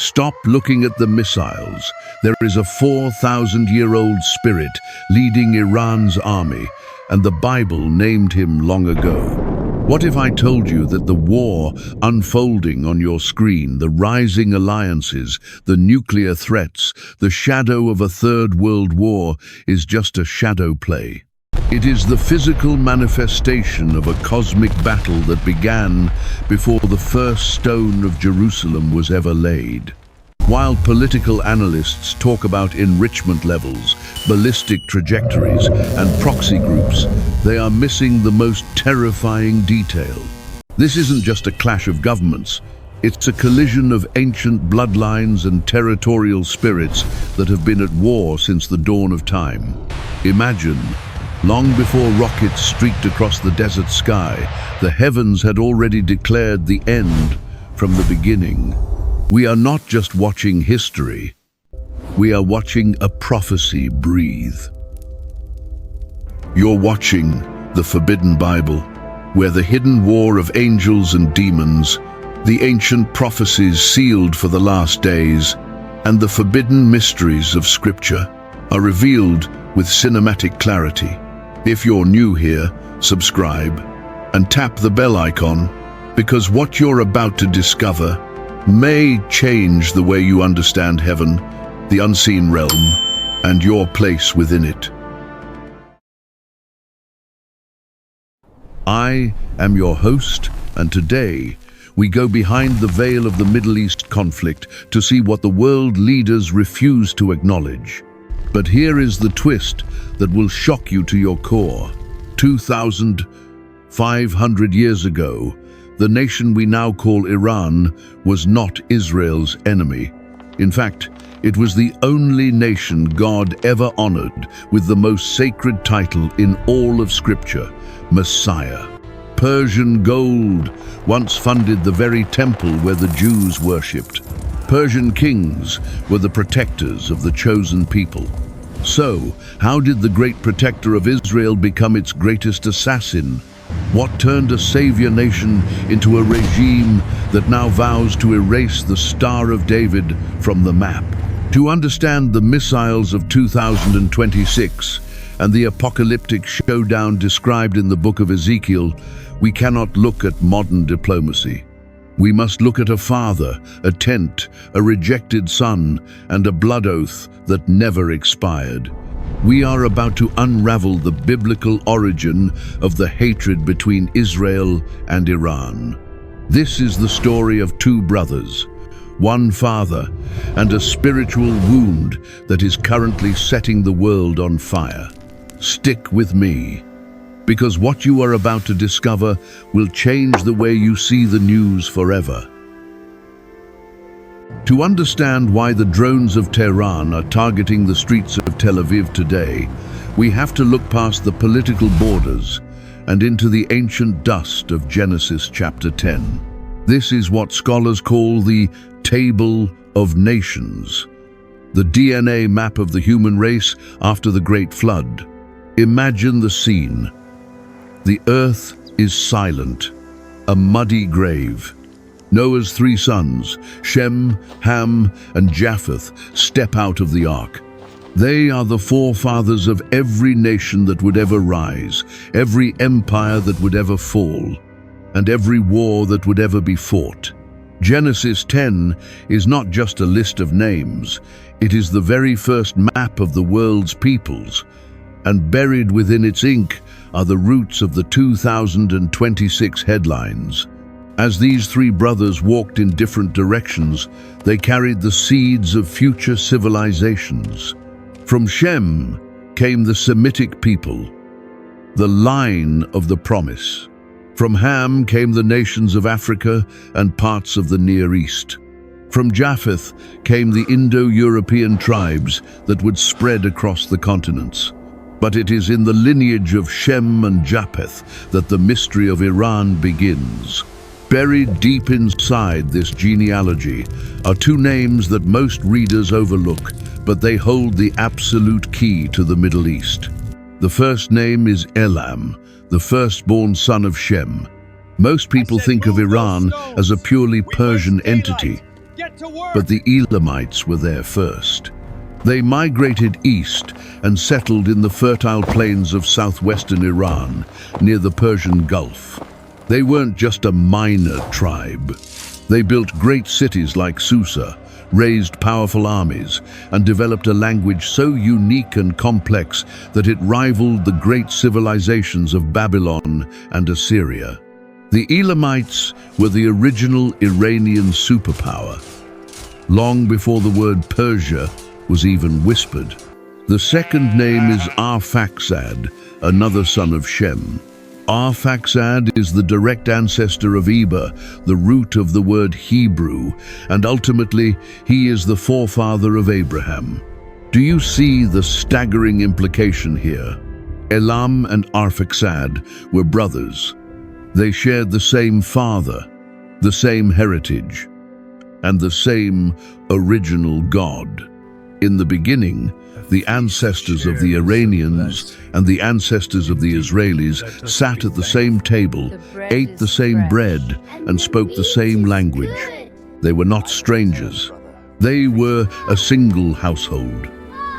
Stop looking at the missiles. There is a 4,000-year-old spirit leading Iran's army, and the Bible named him long ago. What if I told you that the war unfolding on your screen, the rising alliances, the nuclear threats, the shadow of a third world war is just a shadow play? It is the physical manifestation of a cosmic battle that began before the first stone of Jerusalem was ever laid. While political analysts talk about enrichment levels, ballistic trajectories, and proxy groups, they are missing the most terrifying detail. This isn't just a clash of governments. It's a collision of ancient bloodlines and territorial spirits that have been at war since the dawn of time. Imagine, long before rockets streaked across the desert sky, the heavens had already declared the end from the beginning. We are not just watching history, we are watching a prophecy breathe. You're watching the Forbidden Bible, where the hidden war of angels and demons, the ancient prophecies sealed for the last days, and the forbidden mysteries of Scripture are revealed with cinematic clarity. If you're new here, subscribe and tap the bell icon, because what you're about to discover may change the way you understand heaven, the unseen realm, and your place within it. I am your host, and today we go behind the veil of the Middle East conflict to see what the world leaders refuse to acknowledge. But here is the twist that will shock you to your core. 2,500 years ago, the nation we now call Iran was not Israel's enemy. In fact, it was the only nation God ever honored with the most sacred title in all of Scripture, Messiah. Persian gold once funded the very temple where the Jews worshipped. Persian kings were the protectors of the chosen people. So, how did the great protector of Israel become its greatest assassin? What turned a savior nation into a regime that now vows to erase the Star of David from the map? To understand the missiles of 2026 and the apocalyptic showdown described in the book of Ezekiel, we cannot look at modern diplomacy. We must look at a father, a tent, a rejected son, and a blood oath that never expired. We are about to unravel the biblical origin of the hatred between Israel and Iran. This is the story of two brothers, one father, and a spiritual wound that is currently setting the world on fire. Stick with me, because what you are about to discover will change the way you see the news forever. To understand why the drones of Tehran are targeting the streets of Tel Aviv today, we have to look past the political borders and into the ancient dust of Genesis chapter 10. This is what scholars call the Table of Nations, the DNA map of the human race after the Great Flood. Imagine the scene. The earth is silent, a muddy grave. Noah's three sons, Shem, Ham, and Japheth, step out of the ark. They are the forefathers of every nation that would ever rise, every empire that would ever fall, and every war that would ever be fought. Genesis 10 is not just a list of names, it is the very first map of the world's peoples, and buried within its ink are the roots of the 2026 headlines. As these three brothers walked in different directions, they carried the seeds of future civilizations. From Shem came the Semitic people, the line of the promise. From Ham came the nations of Africa and parts of the Near East. From Japheth came the Indo-European tribes that would spread across the continents. But it is in the lineage of Shem and Japheth that the mystery of Iran begins. Buried deep inside this genealogy are two names that most readers overlook, but they hold the absolute key to the Middle East. The first name is Elam, the firstborn son of Shem. Most people think of Iran as a purely Persian entity, But the Elamites were there first. They migrated east and settled in the fertile plains of southwestern Iran, near the Persian Gulf. They weren't just a minor tribe. They built great cities like Susa, raised powerful armies, and developed a language so unique and complex that it rivaled the great civilizations of Babylon and Assyria. The Elamites were the original Iranian superpower, long before the word Persia was even whispered. The second name is Arphaxad, another son of Shem. Arphaxad is the direct ancestor of Eber, the root of the word Hebrew, and ultimately he is the forefather of Abraham. Do you see the staggering implication here? Elam and Arphaxad were brothers. They shared the same father, the same heritage, and the same original God. In the beginning, the ancestors of the Iranians and the ancestors of the Israelis sat at the same table, ate the same bread, and spoke the same language. They were not strangers. They were a single household.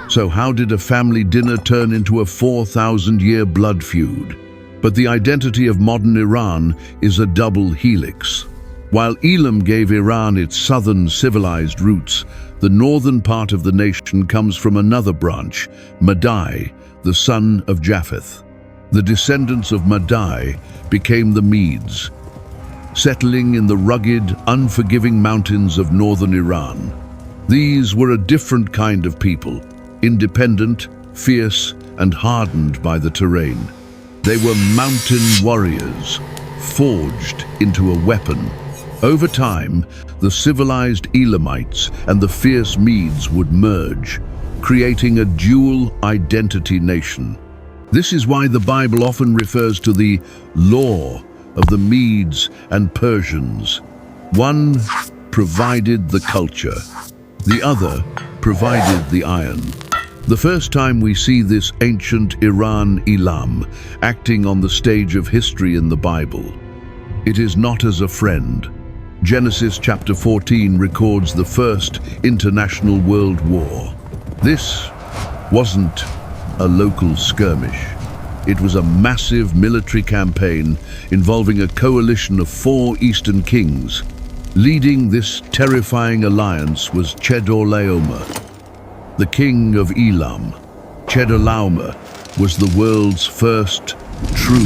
So how did a family dinner turn into a 4,000-year blood feud? But the identity of modern Iran is a double helix. While Elam gave Iran its southern civilized roots, the northern part of the nation comes from another branch, Madai, the son of Japheth. The descendants of Madai became the Medes, settling in the rugged, unforgiving mountains of northern Iran. These were a different kind of people, independent, fierce, and hardened by the terrain. They were mountain warriors, forged into a weapon. Over time, the civilized Elamites and the fierce Medes would merge, creating a dual identity nation. This is why the Bible often refers to the law of the Medes and Persians. One provided the culture, the other provided the iron. The first time we see this ancient Iran Elam acting on the stage of history in the Bible, it is not as a friend. Genesis chapter 14 records the First International World War. This wasn't a local skirmish. It was a massive military campaign involving a coalition of 4 eastern kings. Leading this terrifying alliance was Chedorlaomer, the king of Elam. Chedorlaomer was the world's first true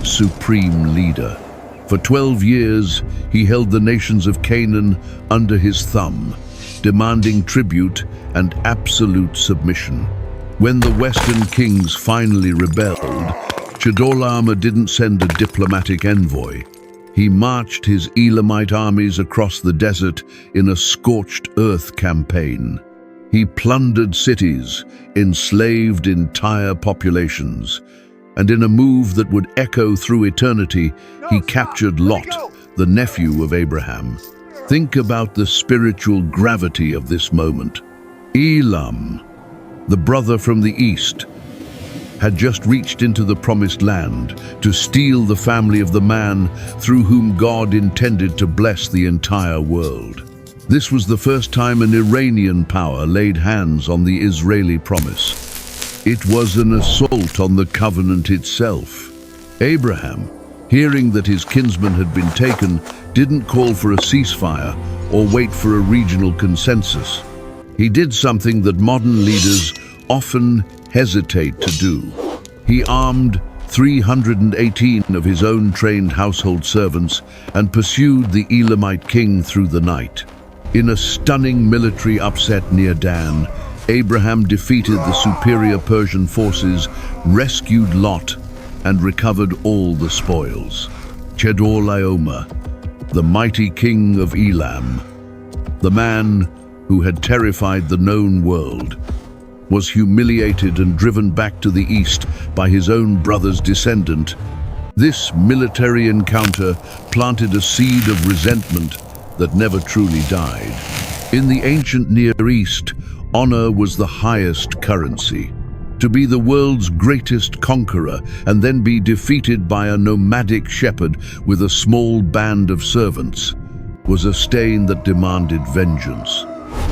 supreme leader. For 12 years, he held the nations of Canaan under his thumb, demanding tribute and absolute submission. When the Western kings finally rebelled, Chedorlaomer didn't send a diplomatic envoy. He marched his Elamite armies across the desert in a scorched earth campaign. He plundered cities, enslaved entire populations, and in a move that would echo through eternity, he captured Lot, the nephew of Abraham. Think about the spiritual gravity of this moment. Elam, the brother from the east, had just reached into the promised land to steal the family of the man through whom God intended to bless the entire world. This was the first time an Iranian power laid hands on the Israeli promise. It was an assault on the covenant itself. Abraham, hearing that his kinsman had been taken, didn't call for a ceasefire or wait for a regional consensus. He did something that modern leaders often hesitate to do. He armed 318 of his own trained household servants and pursued the Elamite king through the night. In a stunning military upset near Dan, Abraham defeated the superior Persian forces, rescued Lot, and recovered all the spoils. Chedorlaomer, the mighty king of Elam, the man who had terrified the known world, was humiliated and driven back to the east by his own brother's descendant. This military encounter planted a seed of resentment that never truly died. In the ancient Near East, honor was the highest currency. To be the world's greatest conqueror and then be defeated by a nomadic shepherd with a small band of servants, was a stain that demanded vengeance.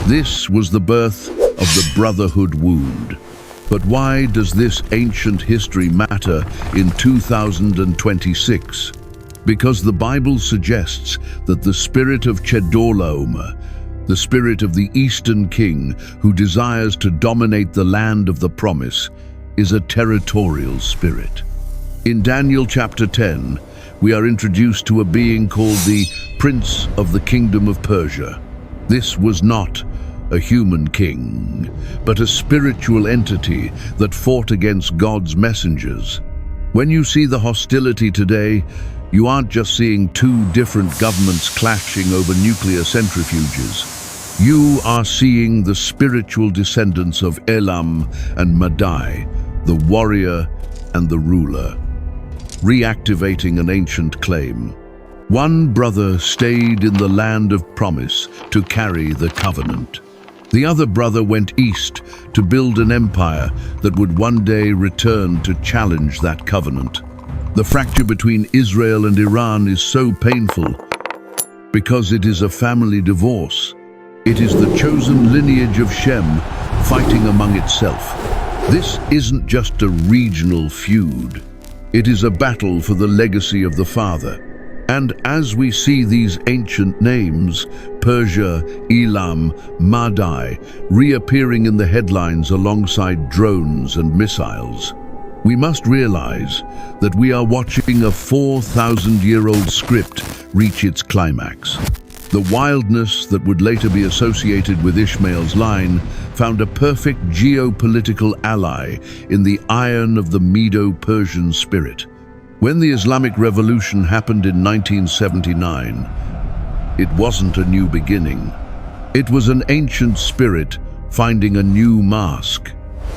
This was the birth of the brotherhood wound. But why does this ancient history matter in 2026? Because the Bible suggests that the spirit of Chedorlaomer, the spirit of the Eastern king who desires to dominate the land of the promise, is a territorial spirit. In Daniel chapter 10, we are introduced to a being called the Prince of the Kingdom of Persia. This was not a human king, but a spiritual entity that fought against God's messengers. When you see the hostility today, you aren't just seeing two different governments clashing over nuclear centrifuges. You are seeing the spiritual descendants of Elam and Madai, the warrior and the ruler, reactivating an ancient claim. One brother stayed in the land of promise to carry the covenant. The other brother went east to build an empire that would one day return to challenge that covenant. The fracture between Israel and Iran is so painful because it is a family divorce. It is the chosen lineage of Shem fighting among itself. This isn't just a regional feud. It is a battle for the legacy of the father. And as we see these ancient names, Persia, Elam, Madai, reappearing in the headlines alongside drones and missiles, we must realize that we are watching a 4,000-year-old script reach its climax. The wildness that would later be associated with Ishmael's line found a perfect geopolitical ally in the iron of the Medo-Persian spirit. When the Islamic Revolution happened in 1979, it wasn't a new beginning. It was an ancient spirit finding a new mask.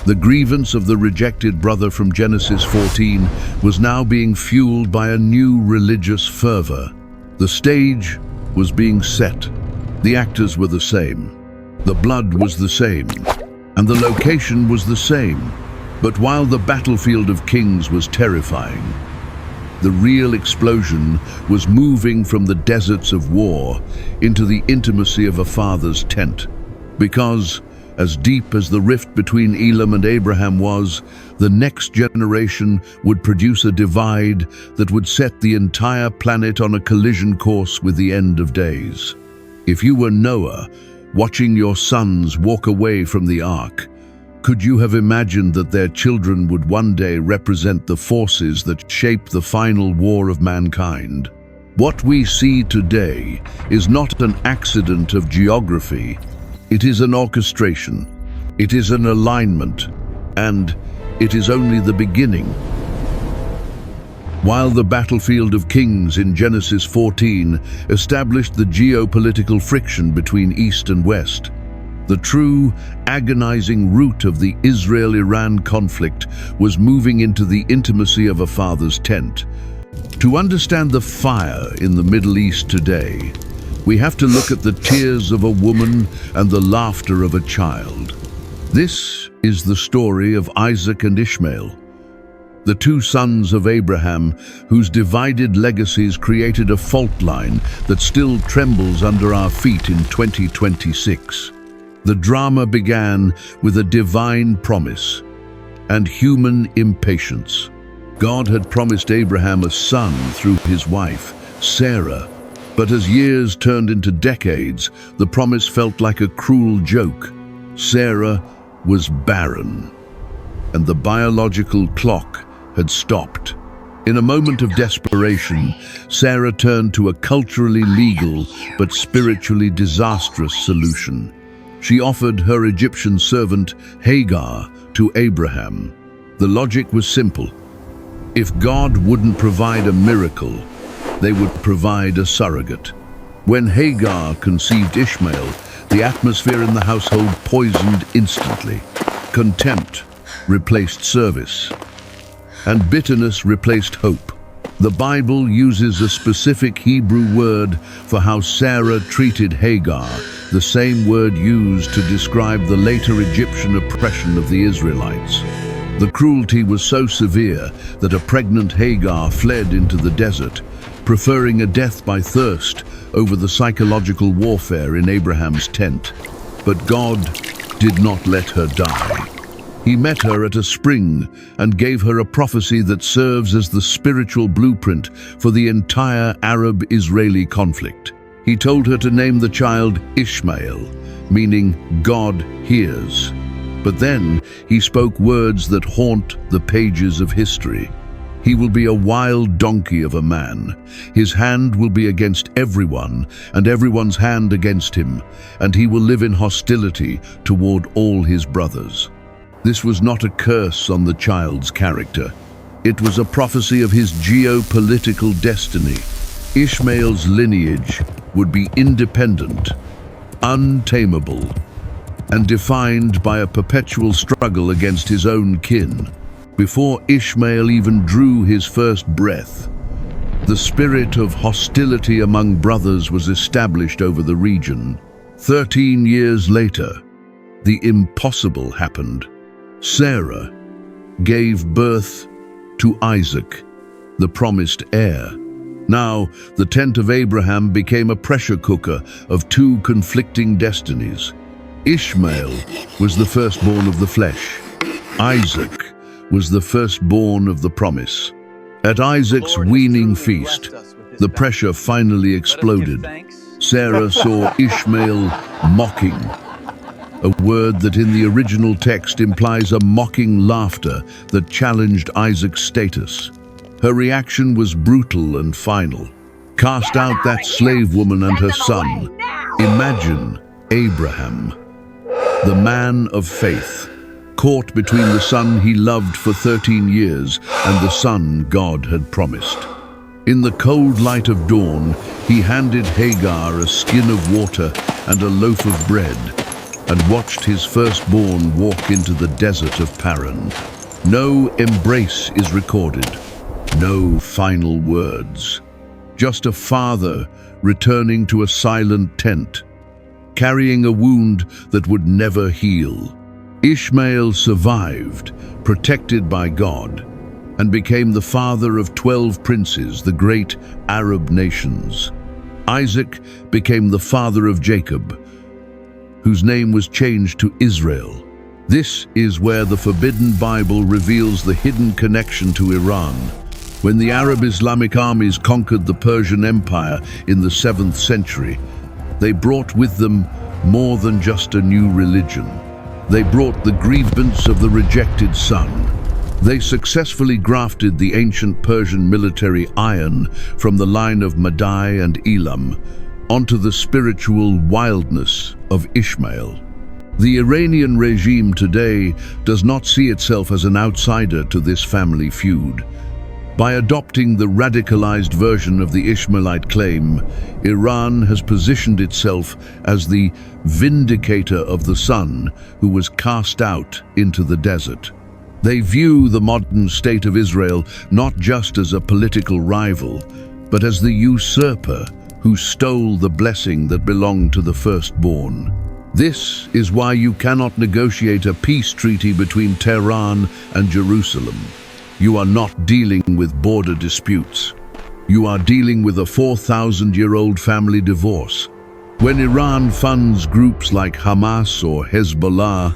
The grievance of the rejected brother from Genesis 14 was now being fueled by a new religious fervor. The stage was being set. The actors were the same. The blood was the same. And the location was the same. But while the battlefield of kings was terrifying, the real explosion was moving from the deserts of war into the intimacy of a father's tent. Because, as deep as the rift between Elam and Abraham was, the next generation would produce a divide that would set the entire planet on a collision course with the end of days. If you were Noah, watching your sons walk away from the ark, could you have imagined that their children would one day represent the forces that shape the final war of mankind? What we see today is not an accident of geography. It is an orchestration. It is an alignment. And it is only the beginning. While the battlefield of kings in Genesis 14 established the geopolitical friction between East and West, the true, agonizing root of the Israel-Iran conflict was moving into the intimacy of a father's tent. To understand the fire in the Middle East today, we have to look at the tears of a woman and the laughter of a child. This is the story of Isaac and Ishmael, the two sons of Abraham, whose divided legacies created a fault line that still trembles under our feet in 2026. The drama began with a divine promise and human impatience. God had promised Abraham a son through his wife, Sarah, but as years turned into decades, the promise felt like a cruel joke. Sarah was barren, and the biological clock had stopped. In a moment of desperation, Sarah turned to a culturally legal but spiritually disastrous solution. She offered her Egyptian servant Hagar to Abraham. The logic was simple. If God wouldn't provide a miracle, they would provide a surrogate. When Hagar conceived Ishmael, the atmosphere in the household poisoned instantly. Contempt replaced service, and bitterness replaced hope. The Bible uses a specific Hebrew word for how Sarah treated Hagar, the same word used to describe the later Egyptian oppression of the Israelites. The cruelty was so severe that a pregnant Hagar fled into the desert, preferring a death by thirst over the psychological warfare in Abraham's tent. But God did not let her die. He met her at a spring and gave her a prophecy that serves as the spiritual blueprint for the entire Arab-Israeli conflict. He told her to name the child Ishmael, meaning God hears. But then he spoke words that haunt the pages of history. He will be a wild donkey of a man. His hand will be against everyone, and everyone's hand against him, and he will live in hostility toward all his brothers. This was not a curse on the child's character. It was a prophecy of his geopolitical destiny. Ishmael's lineage would be independent, untamable, and defined by a perpetual struggle against his own kin. Before Ishmael even drew his first breath, the spirit of hostility among brothers was established over the region. 13 years later, the impossible happened. Sarah gave birth to Isaac, the promised heir. Now, the tent of Abraham became a pressure cooker of two conflicting destinies. Ishmael was the firstborn of the flesh. Isaac was the firstborn of the promise. At Isaac's weaning feast, the pressure finally exploded. Sarah saw Ishmael mocking, a word that in the original text implies a mocking laughter that challenged Isaac's status. Her reaction was brutal and final. Cast out that slave woman and her son. Imagine Abraham, the man of faith, caught between the son he loved for 13 years and the son God had promised. In the cold light of dawn, he handed Hagar a skin of water and a loaf of bread, and watched his firstborn walk into the desert of Paran. No embrace is recorded, no final words. Just a father returning to a silent tent, carrying a wound that would never heal. Ishmael survived, protected by God, and became the father of 12 princes, the great Arab nations. Isaac became the father of Jacob, whose name was changed to Israel. This is where the Forbidden Bible reveals the hidden connection to Iran. When the Arab Islamic armies conquered the Persian Empire in the 7th century, they brought with them more than just a new religion. They brought the grievance of the rejected son. They successfully grafted the ancient Persian military iron from the line of Madai and Elam onto the spiritual wildness of Ishmael. The Iranian regime today does not see itself as an outsider to this family feud. By adopting the radicalized version of the Ishmaelite claim, Iran has positioned itself as the vindicator of the son who was cast out into the desert. They view the modern state of Israel not just as a political rival, but as the usurper who stole the blessing that belonged to the firstborn. This is why you cannot negotiate a peace treaty between Tehran and Jerusalem. You are not dealing with border disputes. You are dealing with a 4,000-year-old family divorce. When Iran funds groups like Hamas or Hezbollah,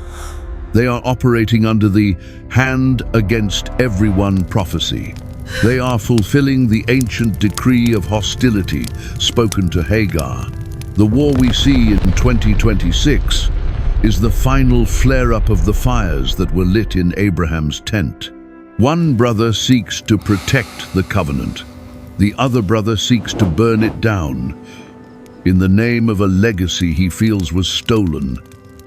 they are operating under the hand against everyone prophecy. They are fulfilling the ancient decree of hostility spoken to Hagar. The war we see in 2026 is the final flare-up of the fires that were lit in Abraham's tent. One brother seeks to protect the covenant. The other brother seeks to burn it down in the name of a legacy he feels was stolen.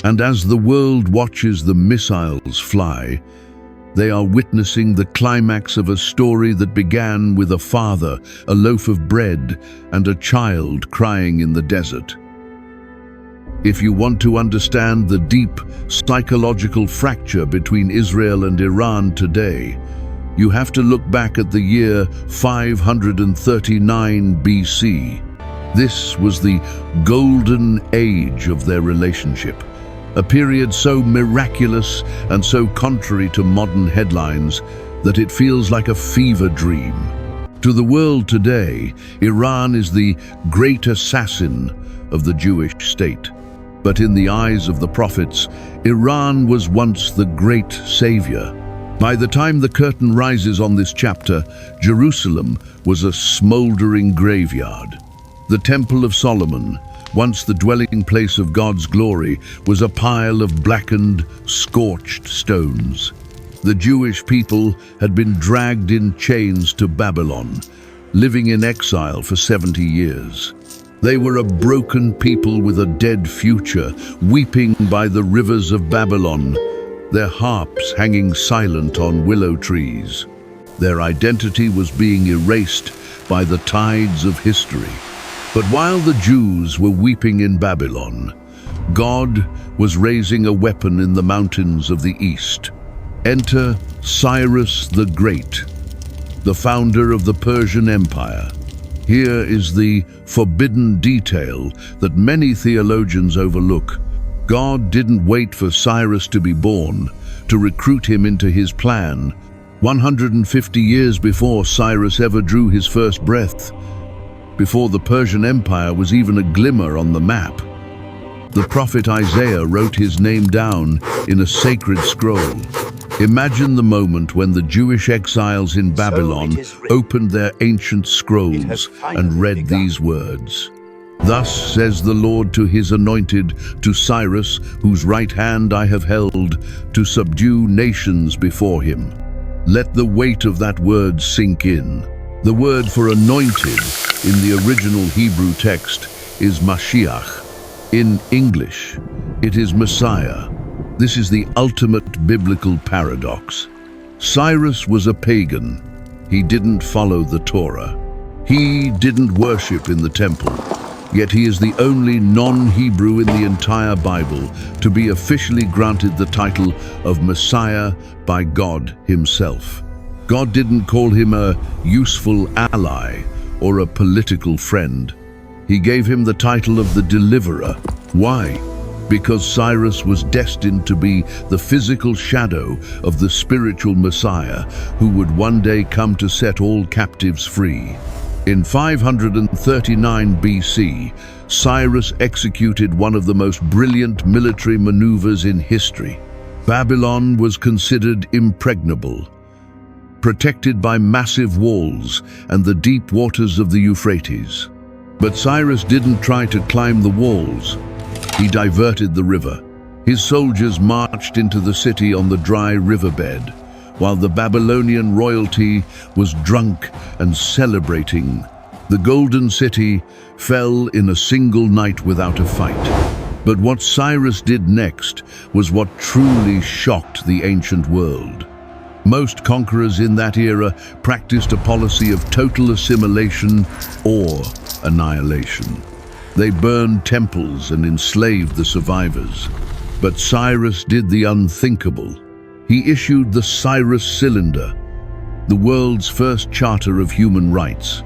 And as the world watches the missiles fly, they are witnessing the climax of a story that began with a father, a loaf of bread, and a child crying in the desert. If you want to understand the deep psychological fracture between Israel and Iran today, you have to look back at the year 539 BC. This was the golden age of their relationship, a period so miraculous and so contrary to modern headlines that it feels like a fever dream. To the world today, Iran is the great assassin of the Jewish state. But in the eyes of the prophets, Iran was once the great savior. By the time the curtain rises on this chapter, Jerusalem was a smoldering graveyard. The Temple of Solomon, once the dwelling place of God's glory, was a pile of blackened, scorched stones. The Jewish people had been dragged in chains to Babylon, living in exile for 70 years. They were a broken people with a dead future, weeping by the rivers of Babylon, their harps hanging silent on willow trees. Their identity was being erased by the tides of history. But while the Jews were weeping in Babylon, God was raising a weapon in the mountains of the east. Enter Cyrus the Great, the founder of the Persian Empire. Here is the forbidden detail that many theologians overlook. God didn't wait for Cyrus to be born to recruit him into his plan. 150 years before Cyrus ever drew his first breath, before the Persian Empire was even a glimmer on the map, the prophet Isaiah wrote his name down in a sacred scroll. Imagine the moment when the Jewish exiles in Babylon opened their ancient scrolls and read these words. Thus says the Lord to his anointed, to Cyrus, whose right hand I have held, to subdue nations before him. Let the weight of that word sink in. The word for anointed in the original Hebrew text is Mashiach. In English, it is Messiah. This is the ultimate biblical paradox. Cyrus was a pagan. He didn't follow the Torah. He didn't worship in the temple. Yet he is the only non-Hebrew in the entire Bible to be officially granted the title of Messiah by God himself. God didn't call him a useful ally or a political friend. He gave him the title of the Deliverer. Why? Because Cyrus was destined to be the physical shadow of the spiritual Messiah who would one day come to set all captives free. In 539 BC, Cyrus executed one of the most brilliant military maneuvers in history. Babylon was considered impregnable, protected by massive walls and the deep waters of the Euphrates. But Cyrus didn't try to climb the walls. He diverted the river. His soldiers marched into the city on the dry riverbed, while the Babylonian royalty was drunk and celebrating. The Golden City fell in a single night without a fight. But what Cyrus did next was what truly shocked the ancient world. Most conquerors in that era practiced a policy of total assimilation or annihilation. They burned temples and enslaved the survivors. But Cyrus did the unthinkable. He issued the Cyrus Cylinder, the world's first charter of human rights.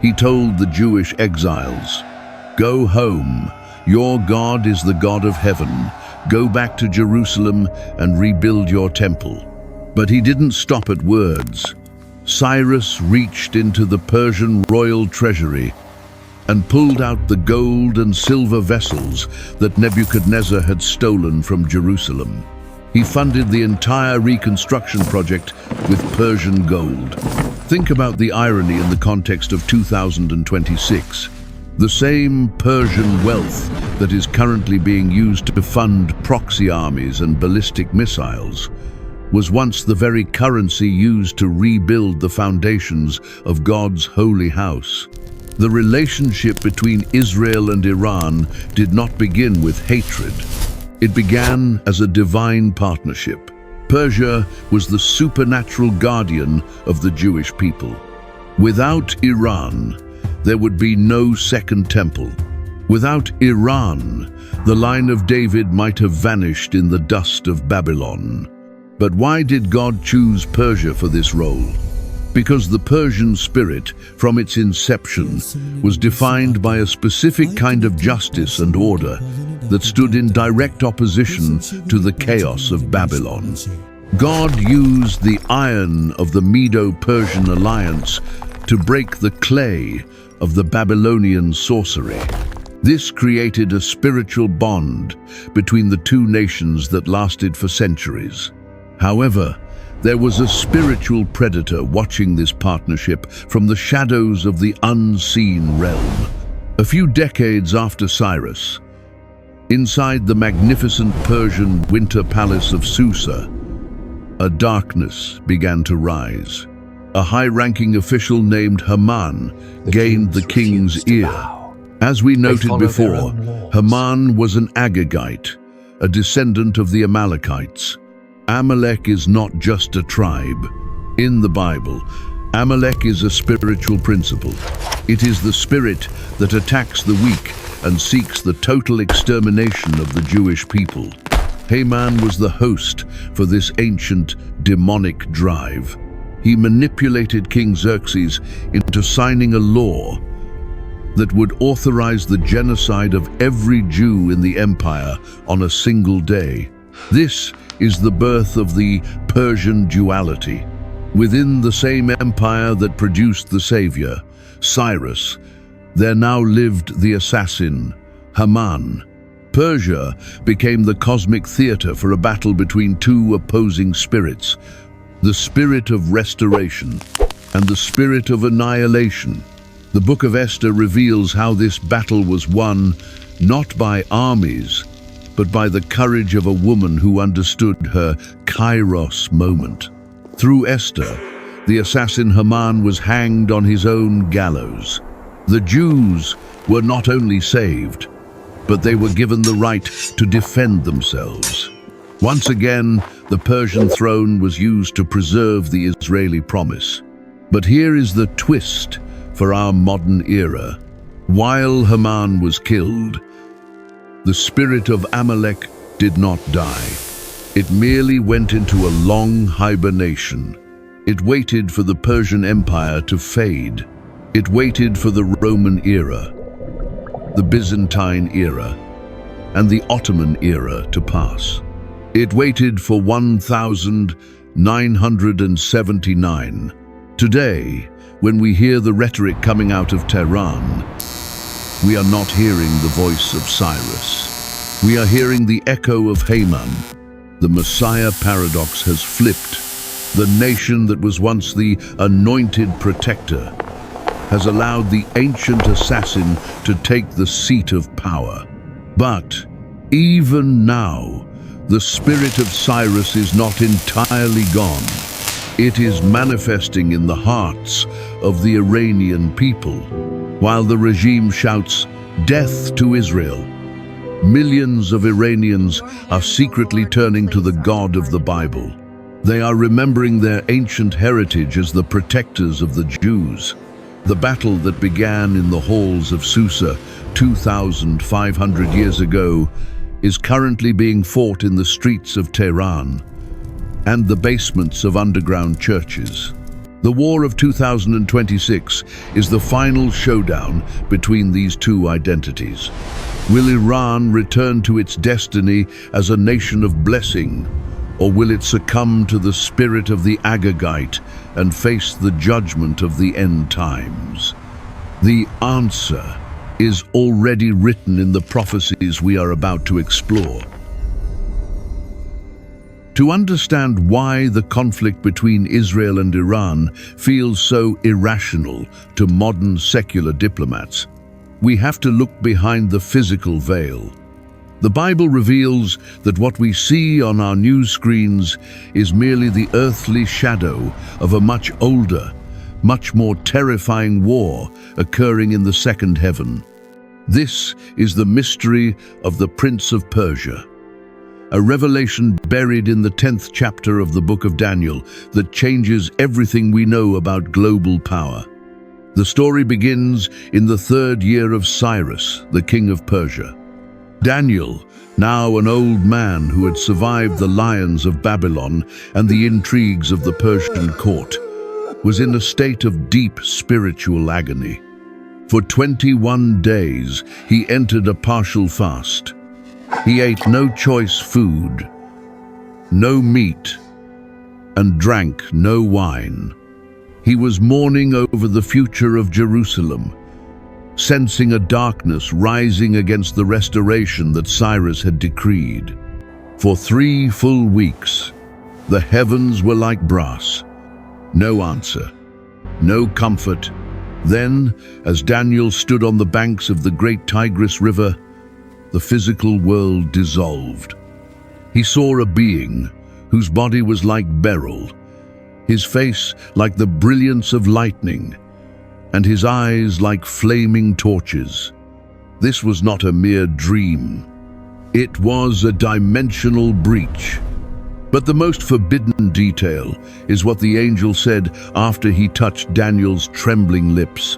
He told the Jewish exiles, "Go home. Your God is the God of heaven. Go back to Jerusalem and rebuild your temple." But he didn't stop at words. Cyrus reached into the Persian royal treasury and pulled out the gold and silver vessels that Nebuchadnezzar had stolen from Jerusalem. He funded the entire reconstruction project with Persian gold. Think about the irony in the context of 2026. The same Persian wealth that is currently being used to fund proxy armies and ballistic missiles was once the very currency used to rebuild the foundations of God's holy house. The relationship between Israel and Iran did not begin with hatred. It began as a divine partnership. Persia was the supernatural guardian of the Jewish people. Without Iran, there would be no second temple. Without Iran, the line of David might have vanished in the dust of Babylon. But why did God choose Persia for this role? Because the Persian spirit, from its inception, was defined by a specific kind of justice and order that stood in direct opposition to the chaos of Babylon. God used the iron of the Medo-Persian alliance to break the clay of the Babylonian sorcery. This created a spiritual bond between the two nations that lasted for centuries. However, there was a spiritual predator watching this partnership from the shadows of the unseen realm. A few decades after Cyrus, inside the magnificent Persian winter palace of Susa, a darkness began to rise. A high-ranking official named Haman gained the king's ear. As we noted before, Haman was an Agagite, a descendant of the Amalekites. Amalek is not just a tribe. In the Bible, Amalek is a spiritual principle. It is the spirit that attacks the weak and seeks the total extermination of the Jewish people. Haman was the host for this ancient demonic drive. He manipulated King Xerxes into signing a law that would authorize the genocide of every Jew in the empire on a single day. This is the birth of the Persian duality. Within the same empire that produced the savior, Cyrus, there now lived the assassin, Haman. Persia became the cosmic theater for a battle between two opposing spirits, the spirit of restoration and the spirit of annihilation. The Book of Esther reveals how this battle was won not by armies, but by the courage of a woman who understood her Kairos moment. Through Esther, the assassin Haman was hanged on his own gallows. The Jews were not only saved, but they were given the right to defend themselves. Once again, the Persian throne was used to preserve the Israeli promise. But here is the twist for our modern era. While Haman was killed, the spirit of Amalek did not die. It merely went into a long hibernation. It waited for the Persian Empire to fade. It waited for the Roman era, the Byzantine era, and the Ottoman era to pass. It waited for 1979. Today, when we hear the rhetoric coming out of Tehran, we are not hearing the voice of Cyrus. We are hearing the echo of Haman. The Messiah paradox has flipped. The nation that was once the anointed protector has allowed the ancient assassin to take the seat of power. But even now, the spirit of Cyrus is not entirely gone. It is manifesting in the hearts of the Iranian people. While the regime shouts, "Death to Israel," millions of Iranians are secretly turning to the God of the Bible. They are remembering their ancient heritage as the protectors of the Jews. The battle that began in the halls of Susa 2,500 years ago is currently being fought in the streets of Tehran and the basements of underground churches. The war of 2026 is the final showdown between these two identities. Will Iran return to its destiny as a nation of blessing, or will it succumb to the spirit of the Agagite and face the judgment of the end times? The answer is already written in the prophecies we are about to explore. To understand why the conflict between Israel and Iran feels so irrational to modern secular diplomats, we have to look behind the physical veil. The Bible reveals that what we see on our news screens is merely the earthly shadow of a much older, much more terrifying war occurring in the second heaven. This is the mystery of the Prince of Persia, a revelation buried in the 10th chapter of the book of Daniel that changes everything we know about global power. The story begins in the 3rd year of Cyrus, the king of Persia. Daniel, now an old man who had survived the lions of Babylon and the intrigues of the Persian court, was in a state of deep spiritual agony. For 21 days, he entered a partial fast. He ate no choice food, no meat, and drank no wine. He was mourning over the future of Jerusalem, sensing a darkness rising against the restoration that Cyrus had decreed. For 3 full weeks, the heavens were like brass. No answer, no comfort. Then, as Daniel stood on the banks of the great Tigris River, the physical world dissolved. He saw a being whose body was like beryl, his face like the brilliance of lightning, and his eyes like flaming torches. This was not a mere dream. It was a dimensional breach. But the most forbidden detail is what the angel said after he touched Daniel's trembling lips.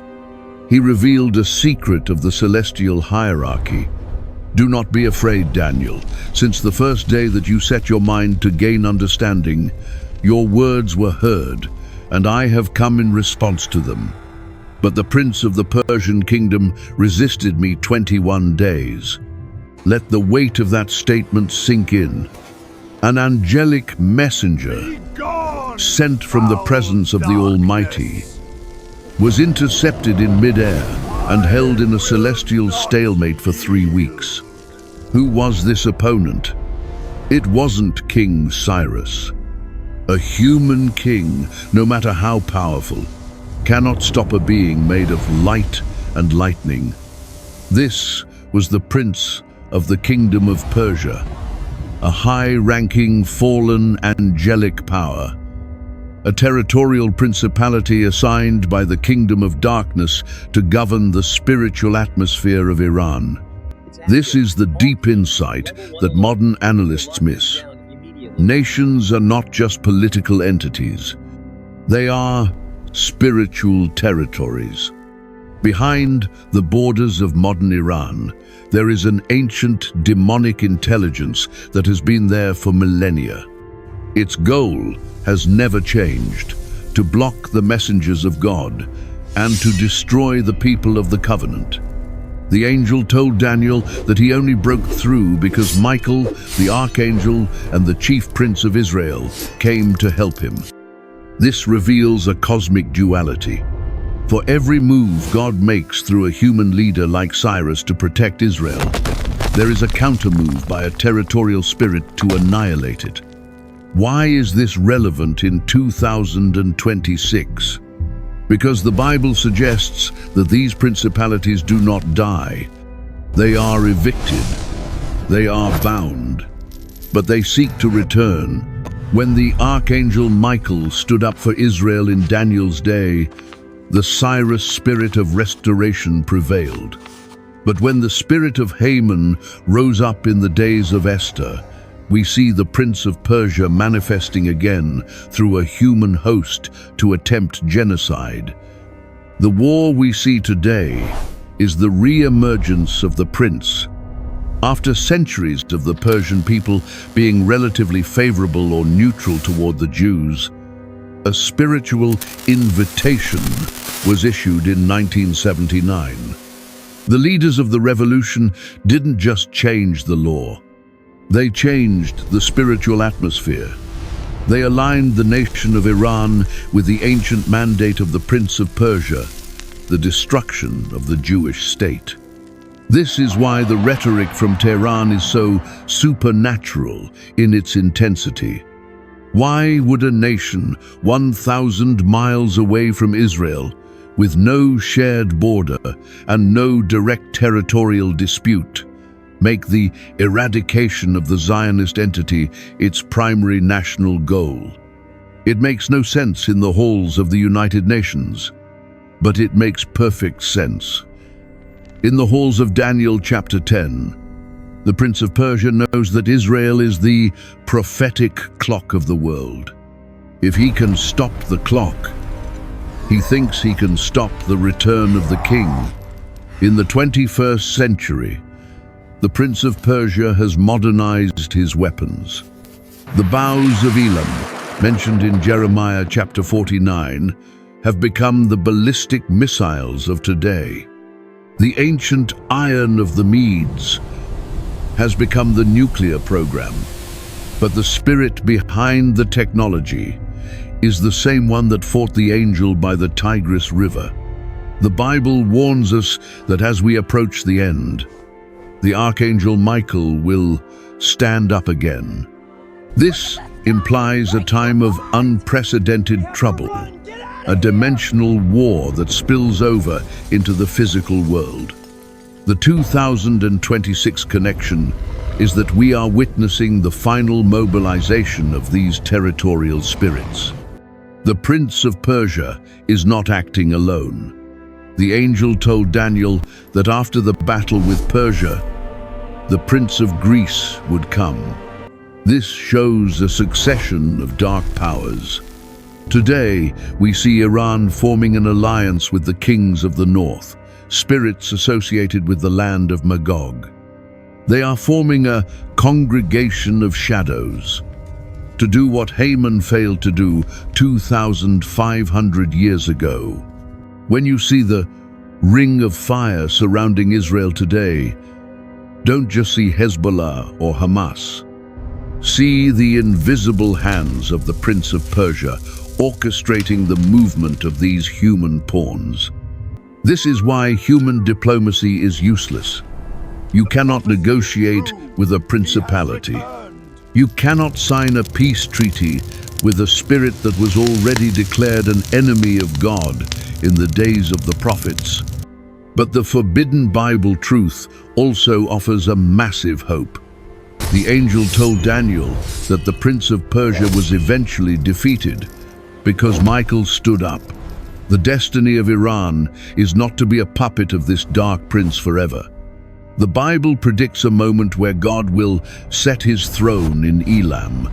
He revealed a secret of the celestial hierarchy. Do not be afraid, Daniel. Since the first day that you set your mind to gain understanding, your words were heard, and I have come in response to them. But the prince of the Persian kingdom resisted me 21 days. Let the weight of that statement sink in. An angelic messenger, sent from the presence of the Almighty, was intercepted in mid-air and held in a celestial stalemate for 3 weeks. Who was this opponent? It wasn't King Cyrus. A human king, no matter how powerful, cannot stop a being made of light and lightning. This was the prince of the kingdom of Persia, a high-ranking fallen angelic power, a territorial principality assigned by the kingdom of darkness to govern the spiritual atmosphere of Iran. This is the deep insight that modern analysts miss. Nations are not just political entities. They are spiritual territories. Behind the borders of modern Iran, there is an ancient demonic intelligence that has been there for millennia. Its goal has never changed: to block the messengers of God and to destroy the people of the covenant. The angel told Daniel that he only broke through because Michael, the archangel, and the chief prince of Israel came to help him. This reveals a cosmic duality. For every move God makes through a human leader like Cyrus to protect Israel, there is a countermove by a territorial spirit to annihilate it. Why is this relevant in 2026? Because the Bible suggests that these principalities do not die. They are evicted. They are bound. But they seek to return. When the archangel Michael stood up for Israel in Daniel's day, the Cyrus spirit of restoration prevailed. But when the spirit of Haman rose up in the days of Esther, we see the Prince of Persia manifesting again through a human host to attempt genocide. The war we see today is the re-emergence of the prince. After centuries of the Persian people being relatively favorable or neutral toward the Jews, a spiritual invitation was issued in 1979. The leaders of the revolution didn't just change the law. They changed the spiritual atmosphere. They aligned the nation of Iran with the ancient mandate of the Prince of Persia, the destruction of the Jewish state. This is why the rhetoric from Tehran is so supernatural in its intensity. Why would a nation 1,000 miles away from Israel, with no shared border and no direct territorial dispute, make the eradication of the Zionist entity its primary national goal? It makes no sense in the halls of the United Nations, but it makes perfect sense. In the halls of Daniel chapter 10, the Prince of Persia knows that Israel is the prophetic clock of the world. If he can stop the clock, he thinks he can stop the return of the king. In the 21st century, the Prince of Persia has modernized his weapons. The bows of Elam, mentioned in Jeremiah chapter 49, have become the ballistic missiles of today. The ancient iron of the Medes has become the nuclear program. But the spirit behind the technology is the same one that fought the angel by the Tigris River. The Bible warns us that as we approach the end, the archangel Michael will stand up again. This implies a time of unprecedented trouble, a dimensional war that spills over into the physical world. The 2026 connection is that we are witnessing the final mobilization of these territorial spirits. The Prince of Persia is not acting alone. The angel told Daniel that after the battle with Persia, the Prince of Greece would come. This shows a succession of dark powers. Today, we see Iran forming an alliance with the kings of the north, spirits associated with the land of Magog. They are forming a congregation of shadows to do what Haman failed to do 2,500 years ago. When you see the ring of fire surrounding Israel today, don't just see Hezbollah or Hamas. See the invisible hands of the Prince of Persia orchestrating the movement of these human pawns. This is why human diplomacy is useless. You cannot negotiate with a principality. You cannot sign a peace treaty with a spirit that was already declared an enemy of God in the days of the prophets. But the forbidden Bible truth also offers a massive hope. The angel told Daniel that the Prince of Persia was eventually defeated because Michael stood up. The destiny of Iran is not to be a puppet of this dark prince forever. The Bible predicts a moment where God will set his throne in Elam.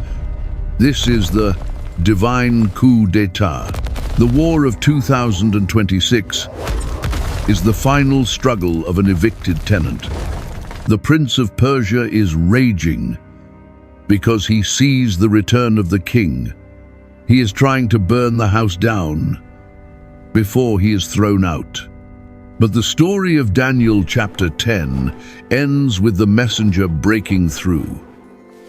This is the divine coup d'etat. The war of 2026 is the final struggle of an evicted tenant. The Prince of Persia is raging because he sees the return of the king. He is trying to burn the house down before he is thrown out. But the story of Daniel chapter 10 ends with the messenger breaking through.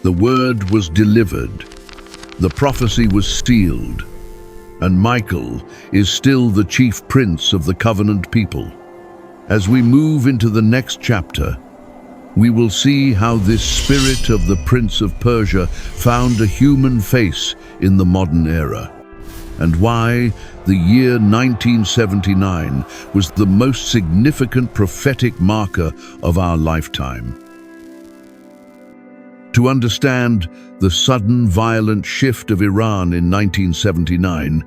The word was delivered, the prophecy was sealed, and Michael is still the chief prince of the covenant people. As we move into the next chapter, we will see how this spirit of the Prince of Persia found a human face in the modern era, and why the year 1979 was the most significant prophetic marker of our lifetime. To understand the sudden violent shift of Iran in 1979,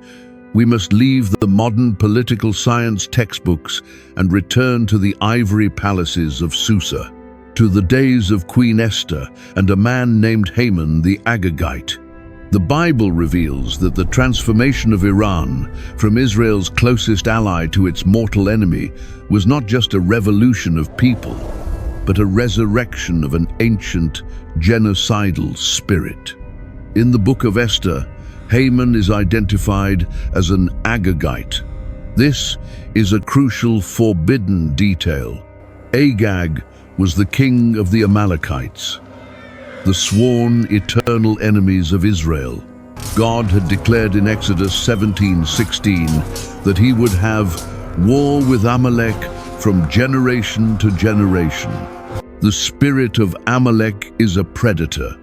we must leave the modern political science textbooks and return to the ivory palaces of Susa, to the days of Queen Esther and a man named Haman the Agagite. The Bible reveals that the transformation of Iran from Israel's closest ally to its mortal enemy was not just a revolution of people, but a resurrection of an ancient, genocidal spirit. In the book of Esther, Haman is identified as an Agagite. This is a crucial forbidden detail. Agag was the king of the Amalekites, the sworn eternal enemies of Israel. God had declared in Exodus 17:16 that he would have war with Amalek from generation to generation. The spirit of Amalek is a predator.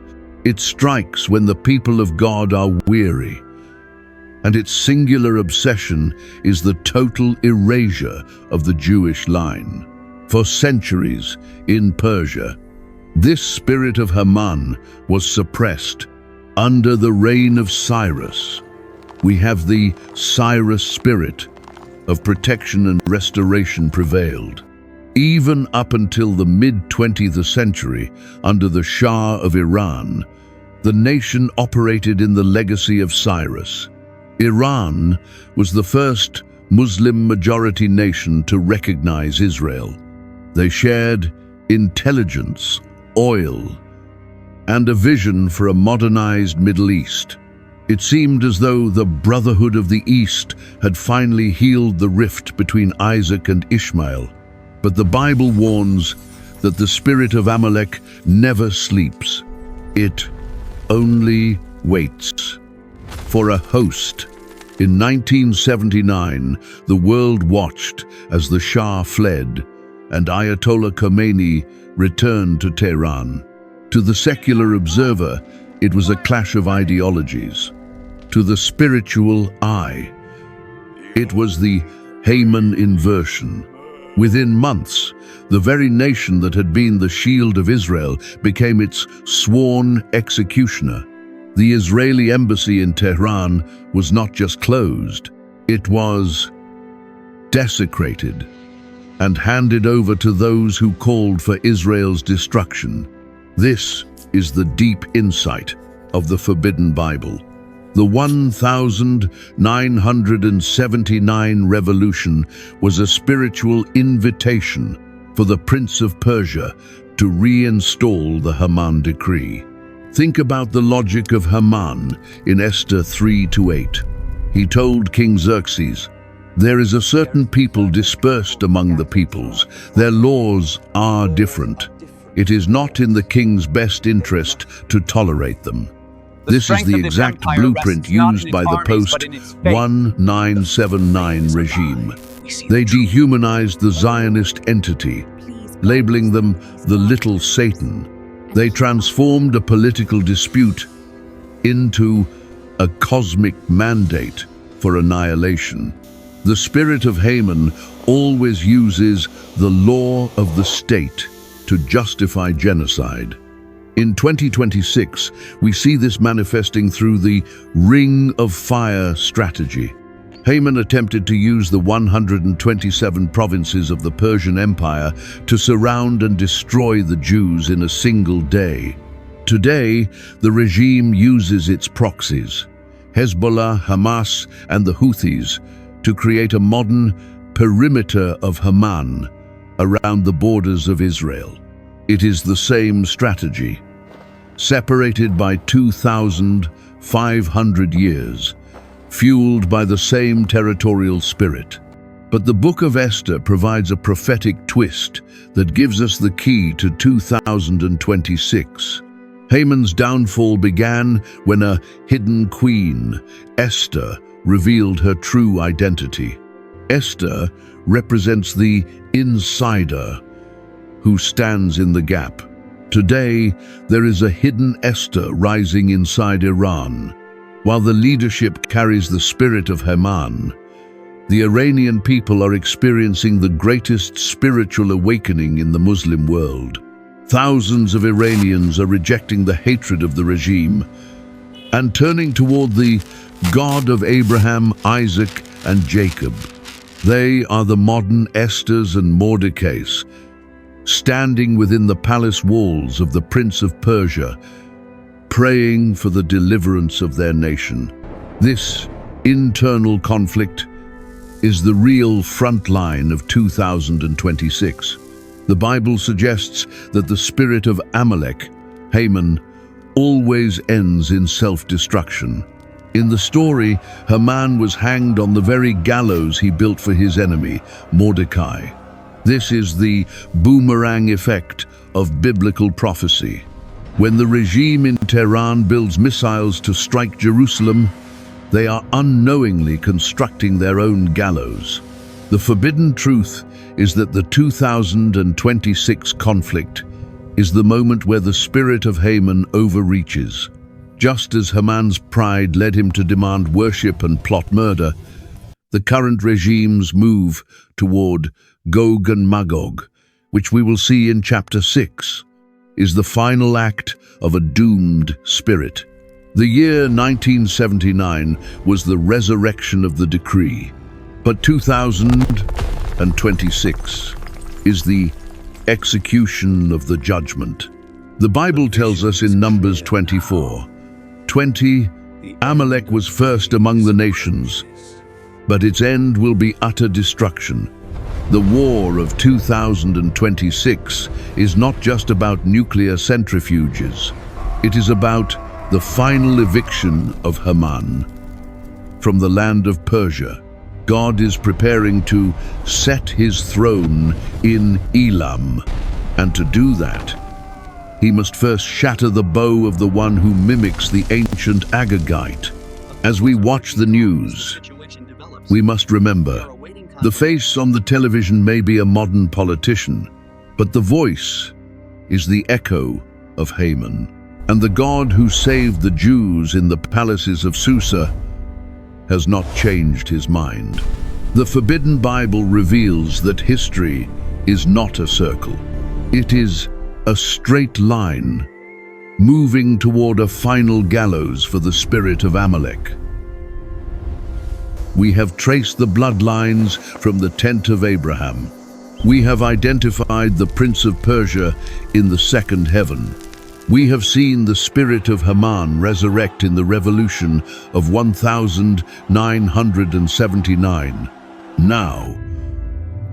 It strikes when the people of God are weary, and its singular obsession is the total erasure of the Jewish line. For centuries in Persia, this spirit of Haman was suppressed. Under the reign of Cyrus, we have the Cyrus spirit of protection and restoration prevailed. Even up until the mid-20th century, under the Shah of Iran, the nation operated in the legacy of Cyrus. Iran was the first Muslim-majority nation to recognize Israel. They shared intelligence, oil, and a vision for a modernized Middle East. It seemed as though the brotherhood of the East had finally healed the rift between Isaac and Ishmael. But the Bible warns that the spirit of Amalek never sleeps. It only waits. for a host. In 1979, the world watched as the Shah fled and Ayatollah Khomeini returned to Tehran. To the secular observer, it was a clash of ideologies. To the spiritual eye, it was the Haman inversion. Within months, the very nation that had been the shield of Israel became its sworn executioner. The Israeli embassy in Tehran was not just closed, it was desecrated and handed over to those who called for Israel's destruction. This is the deep insight of the Forbidden Bible. The 1979 revolution was a spiritual invitation for the Prince of Persia to reinstall the Haman decree. Think about the logic of Haman in Esther 3-8. He told King Xerxes, "There is a certain people dispersed among the peoples. Their laws are different. It is not in the king's best interest to tolerate them." This is the exact blueprint used by the post-1979 regime. They dehumanized the Zionist entity, labeling them the Little Satan. They transformed a political dispute into a cosmic mandate for annihilation. The spirit of Haman always uses the law of the state to justify genocide. In 2026, we see this manifesting through the Ring of Fire strategy. Haman attempted to use the 127 provinces of the Persian Empire to surround and destroy the Jews in a single day. Today, the regime uses its proxies, Hezbollah, Hamas, and the Houthis, to create a modern perimeter of Haman around the borders of Israel. It is the same strategy, separated by 2,500 years, fueled by the same territorial spirit. But the Book of Esther provides a prophetic twist that gives us the key to 2026. Haman's downfall began when a hidden queen, Esther, revealed her true identity. Esther represents the insider who stands in the gap. Today, there is a hidden Esther rising inside Iran. While the leadership carries the spirit of Haman, the Iranian people are experiencing the greatest spiritual awakening in the Muslim world. Thousands of Iranians are rejecting the hatred of the regime and turning toward the God of Abraham, Isaac, and Jacob. They are the modern Esthers and Mordecais, standing within the palace walls of the Prince of Persia, praying for the deliverance of their nation. This internal conflict is the real front line of 2026. The Bible suggests that the spirit of Amalek, Haman, always ends in self-destruction. In the story, Haman was hanged on the very gallows he built for his enemy, Mordecai. This is the boomerang effect of biblical prophecy. When the regime in Tehran builds missiles to strike Jerusalem, they are unknowingly constructing their own gallows. The forbidden truth is that the 2026 conflict is the moment where the spirit of Haman overreaches. Just as Haman's pride led him to demand worship and plot murder, the current regime's move toward Gog and Magog, which we will see in chapter 6, is the final act of a doomed spirit. The year 1979 was the resurrection of the decree, but 2026 is the execution of the judgment. The Bible tells us in Numbers 24:20, Amalek was first among the nations, but its end will be utter destruction. The war of 2026 is not just about nuclear centrifuges. It is about the final eviction of Haman from the land of Persia. God is preparing to set his throne in Elam, and to do that, he must first shatter the bow of the one who mimics the ancient Agagite As we watch the news, we must remember, the face on the television may be a modern politician, but the voice is the echo of Haman. And the God who saved the Jews in the palaces of Susa has not changed his mind. The Forbidden Bible reveals that history is not a circle. It is a straight line, moving toward a final gallows for the spirit of Amalek. We have traced the bloodlines from the tent of Abraham. We have identified the Prince of Persia in the second heaven. We have seen the spirit of Haman resurrect in the revolution of 1979. Now,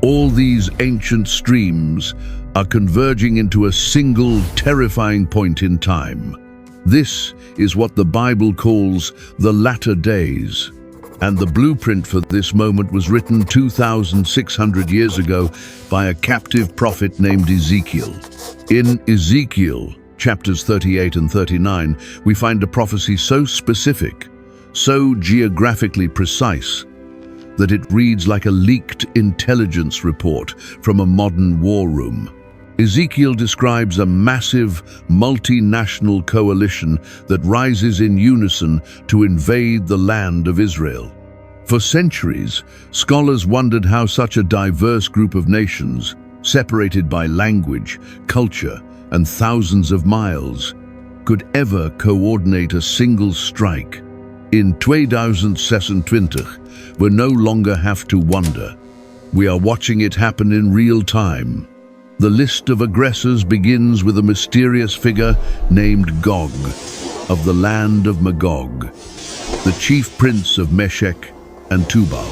all these ancient streams are converging into a single terrifying point in time. This is what the Bible calls the latter days. And the blueprint for this moment was written 2,600 years ago by a captive prophet named Ezekiel. In Ezekiel, chapters 38 and 39, we find a prophecy so specific, so geographically precise, that it reads like a leaked intelligence report from a modern war room. Ezekiel describes a massive, multinational coalition that rises in unison to invade the land of Israel. For centuries, scholars wondered how such a diverse group of nations, separated by language, culture, and thousands of miles, could ever coordinate a single strike. In 2026, we no longer have to wonder. We are watching it happen in real time. The list of aggressors begins with a mysterious figure named Gog, of the land of Magog, the chief prince of Meshech and Tubal.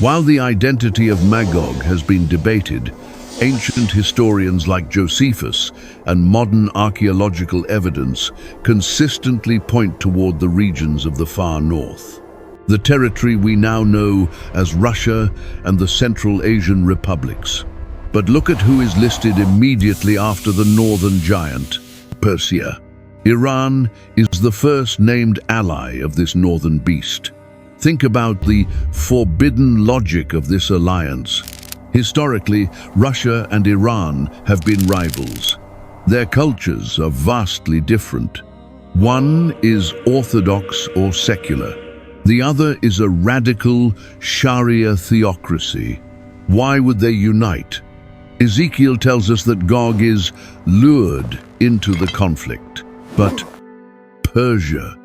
While the identity of Magog has been debated, ancient historians like Josephus and modern archaeological evidence consistently point toward the regions of the far north. The territory we now know as Russia and the Central Asian republics. But look at who is listed immediately after the northern giant, Persia. Iran is the first named ally of this northern beast. Think about the forbidden logic of this alliance. Historically, Russia and Iran have been rivals. Their cultures are vastly different. One is orthodox or secular. The other is a radical Sharia theocracy. Why would they unite? Ezekiel tells us that Gog is lured into the conflict, but Persia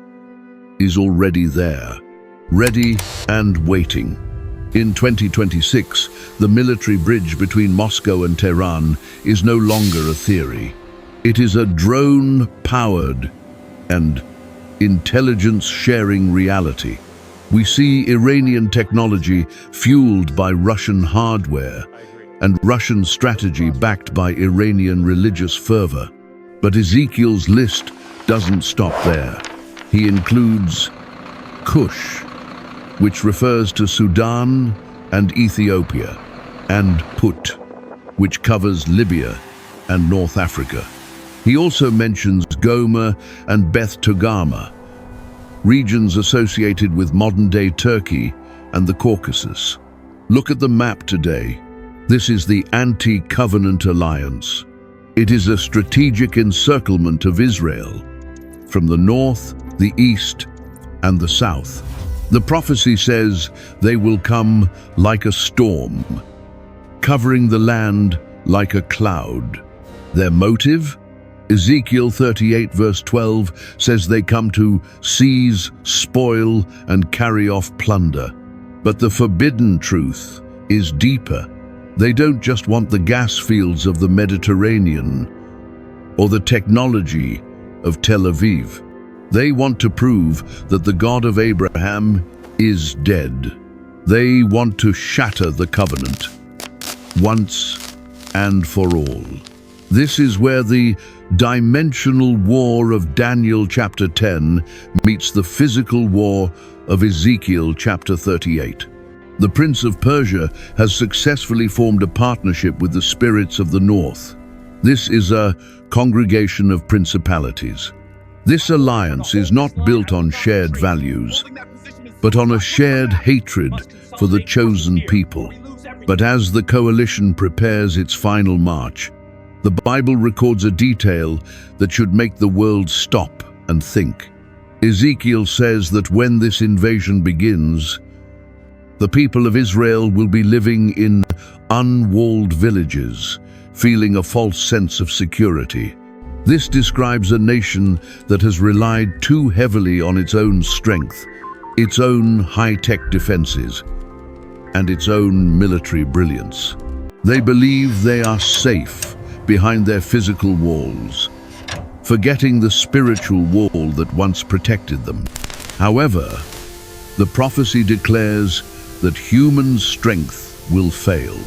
is already there, ready and waiting. In 2026, the military bridge between Moscow and Tehran is no longer a theory. It is a drone-powered and intelligence-sharing reality. We see Iranian technology fueled by Russian hardware and Russian strategy backed by Iranian religious fervor. But Ezekiel's list doesn't stop there. He includes Kush, which refers to Sudan and Ethiopia, and Put, which covers Libya and North Africa. He also mentions Gomer and Beth Togarmah, regions associated with modern-day Turkey and the Caucasus. Look at the map today. This is the Anti-Covenant Alliance. It is a strategic encirclement of Israel from the north, the east, and the south. The prophecy says they will come like a storm, covering the land like a cloud. Their motive? Ezekiel 38 verse 12 says they come to seize, spoil, and carry off plunder. But the forbidden truth is deeper. They don't just want the gas fields of the Mediterranean or the technology of Tel Aviv. They want to prove that the God of Abraham is dead. They want to shatter the covenant once and for all. This is where the dimensional war of Daniel chapter 10 meets the physical war of Ezekiel chapter 38. The Prince of Persia has successfully formed a partnership with the spirits of the north. This is a congregation of principalities. This alliance is not built on shared values, but on a shared hatred for the chosen people. But as the coalition prepares its final march, the Bible records a detail that should make the world stop and think. Ezekiel says that when this invasion begins, the people of Israel will be living in unwalled villages, feeling a false sense of security. This describes a nation that has relied too heavily on its own strength, its own high-tech defenses, and its own military brilliance. They believe they are safe behind their physical walls, forgetting the spiritual wall that once protected them. However, the prophecy declares that human strength will fail.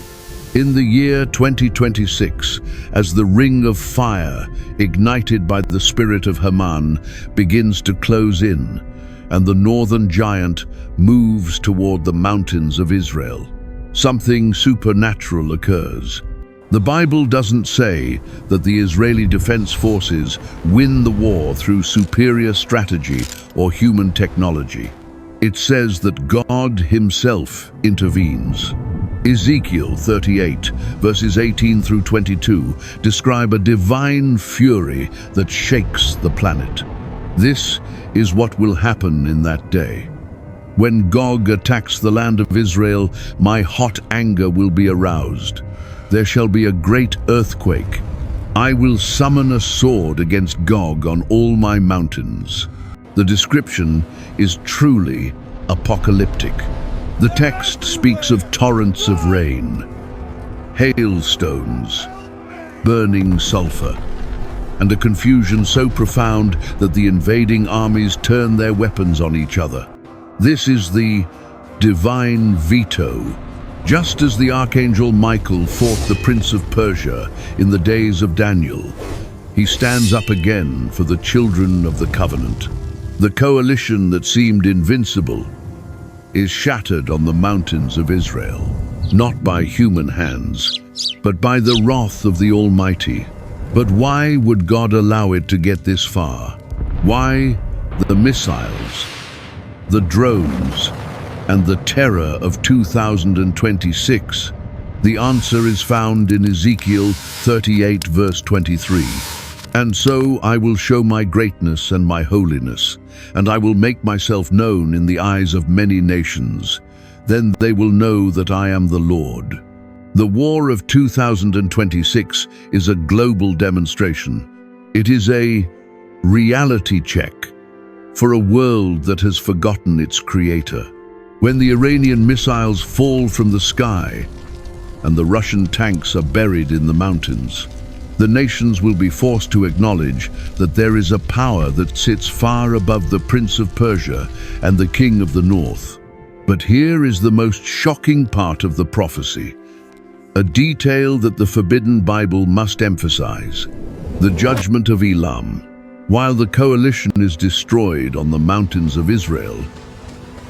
In the year 2026, as the ring of fire ignited by the spirit of Haman begins to close in, and the northern giant moves toward the mountains of Israel, something supernatural occurs. The Bible doesn't say that the Israeli Defense Forces win the war through superior strategy or human technology. It says that God Himself intervenes. Ezekiel 38, verses 18 through 22, describe a divine fury that shakes the planet. This is what will happen in that day. When Gog attacks the land of Israel, my hot anger will be aroused. There shall be a great earthquake. I will summon a sword against Gog on all my mountains. The description is truly apocalyptic. The text speaks of torrents of rain, hailstones, burning sulfur, and a confusion so profound that the invading armies turn their weapons on each other. This is the divine veto. Just as the archangel Michael fought the Prince of Persia in the days of Daniel, he stands up again for the children of the covenant. The coalition that seemed invincible is shattered on the mountains of Israel, not by human hands, but by the wrath of the Almighty. But why would God allow it to get this far? Why the missiles, the drones, and the terror of 2026? The answer is found in Ezekiel 38, verse 23. And so I will show my greatness and my holiness, and I will make myself known in the eyes of many nations. Then they will know that I am the Lord. The war of 2026 is a global demonstration. It is a reality check for a world that has forgotten its creator. When the Iranian missiles fall from the sky and the Russian tanks are buried in the mountains, the nations will be forced to acknowledge that there is a power that sits far above the Prince of Persia and the King of the North. But here is the most shocking part of the prophecy, a detail that the forbidden Bible must emphasize: the judgment of Elam. While the coalition is destroyed on the mountains of Israel,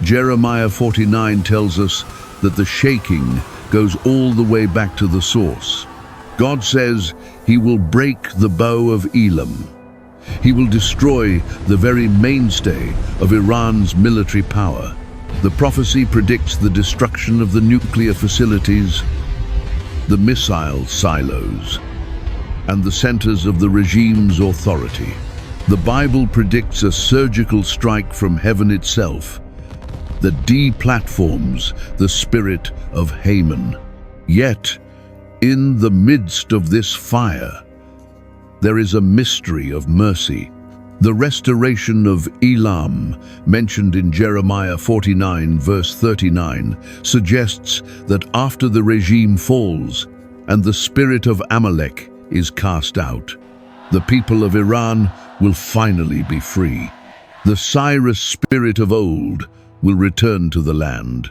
Jeremiah 49 tells us that the shaking goes all the way back to the source. God says He will break the bow of Elam. He will destroy the very mainstay of Iran's military power. The prophecy predicts the destruction of the nuclear facilities, the missile silos, and the centers of the regime's authority. The Bible predicts a surgical strike from heaven itself that deplatforms the spirit of Haman. Yet, in the midst of this fire, there is a mystery of mercy. The restoration of Elam, mentioned in Jeremiah 49, verse 39, suggests that after the regime falls and the spirit of Amalek is cast out, the people of Iran will finally be free. The Cyrus spirit of old will return to the land.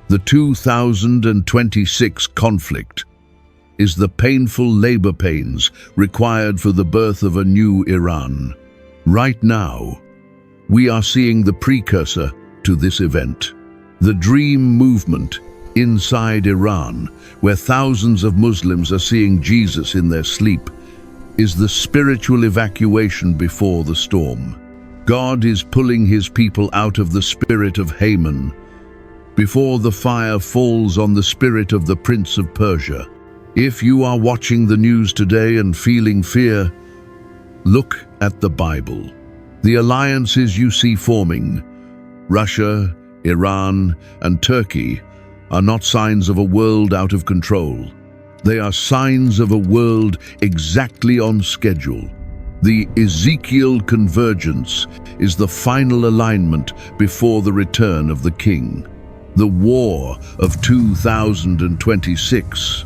The 2026 conflict is the painful labor pains required for the birth of a new Iran. Right now, we are seeing the precursor to this event. The Dream Movement inside Iran, where thousands of Muslims are seeing Jesus in their sleep, is the spiritual evacuation before the storm. God is pulling his people out of the spirit of Haman before the fire falls on the spirit of the Prince of Persia. If you are watching the news today and feeling fear, look at the Bible. The alliances you see forming, Russia, Iran, and Turkey, are not signs of a world out of control. They are signs of a world exactly on schedule. The Ezekiel convergence is the final alignment before the return of the King. The war of 2026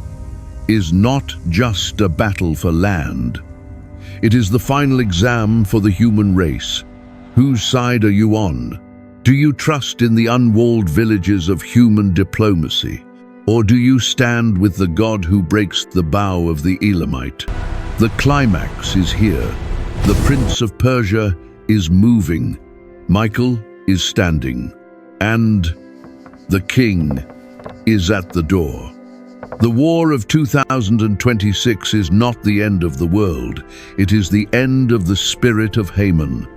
is not just a battle for land. It is the final exam for the human race. Whose side are you on? Do you trust in the unwalled villages of human diplomacy? Or do you stand with the God who breaks the bow of the Elamite? The climax is here. The Prince of Persia is moving. Michael is standing. And the King is at the door. The war of 2026 is not the end of the world. It is the end of the spirit of Haman.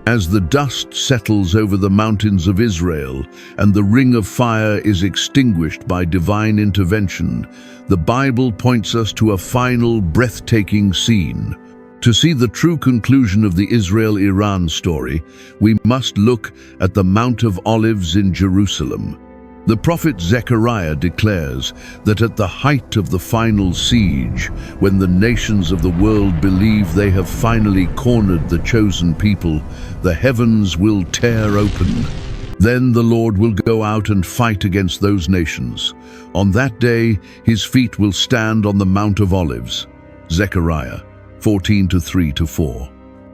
As the dust settles over the mountains of Israel and the ring of fire is extinguished by divine intervention, the Bible points us to a final, breathtaking scene. To see the true conclusion of the Israel-Iran story, we must look at the Mount of Olives in Jerusalem. The prophet Zechariah declares that at the height of the final siege, when the nations of the world believe they have finally cornered the chosen people, the heavens will tear open. Then the Lord will go out and fight against those nations. On that day, his feet will stand on the Mount of Olives. Zechariah 14:3-4.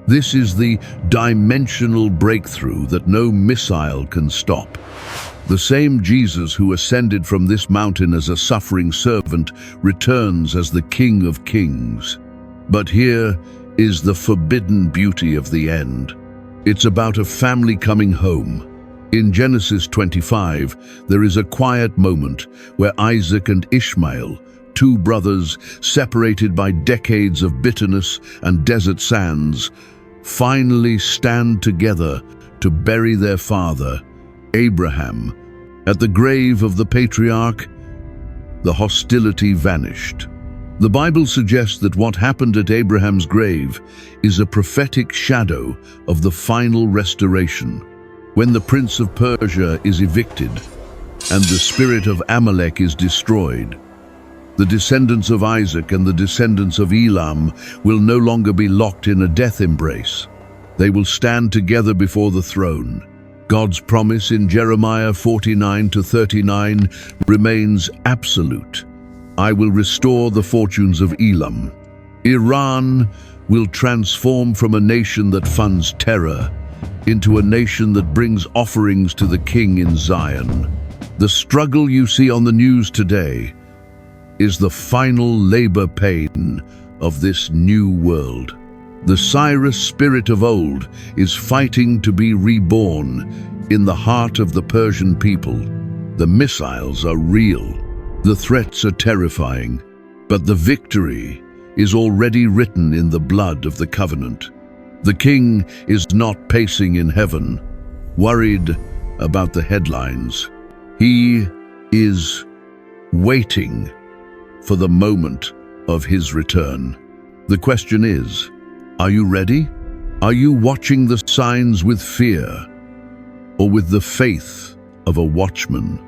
This is the dimensional breakthrough that no missile can stop. The same Jesus who ascended from this mountain as a suffering servant returns as the King of Kings. But here is the forbidden beauty of the end. It's about a family coming home. In Genesis 25, there is a quiet moment where Isaac and Ishmael, two brothers separated by decades of bitterness and desert sands, finally stand together to bury their father, Abraham. At the grave of the patriarch, the hostility vanished. The Bible suggests that what happened at Abraham's grave is a prophetic shadow of the final restoration. When the Prince of Persia is evicted and the spirit of Amalek is destroyed, the descendants of Isaac and the descendants of Elam will no longer be locked in a death embrace. They will stand together before the throne. God's promise in Jeremiah 49:39 remains absolute. I will restore the fortunes of Elam. Iran will transform from a nation that funds terror into a nation that brings offerings to the King in Zion. The struggle you see on the news today is the final labor pain of this new world. The Cyrus spirit of old is fighting to be reborn in the heart of the Persian people. The missiles are real. The threats are terrifying. But the victory is already written in the blood of the covenant. The King is not pacing in heaven, worried about the headlines. He is waiting for the moment of his return. The question is, are you ready? Are you watching the signs with fear or with the faith of a watchman?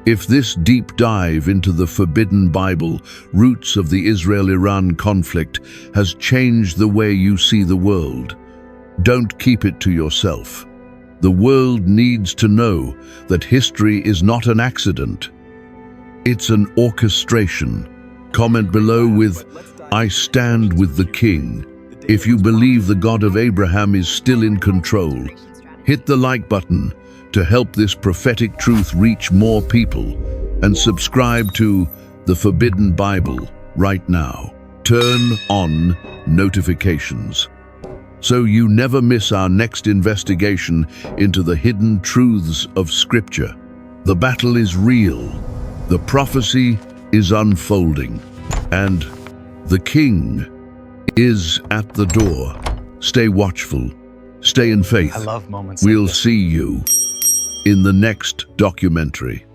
If this deep dive into the forbidden Bible roots of the Israel-Iran conflict has changed the way you see the world, don't keep it to yourself. The world needs to know that history is not an accident. It's an orchestration. Comment below with, "I stand with the King," if you believe the God of Abraham is still in control. Hit the like button to help this prophetic truth reach more people, and subscribe to the Forbidden Bible right now. Turn on notifications so you never miss our next investigation into the hidden truths of Scripture. The battle is real, the prophecy is unfolding, and the King is at the door. Stay watchful. Stay in faith. I love moments We'll like this. see you in the next documentary.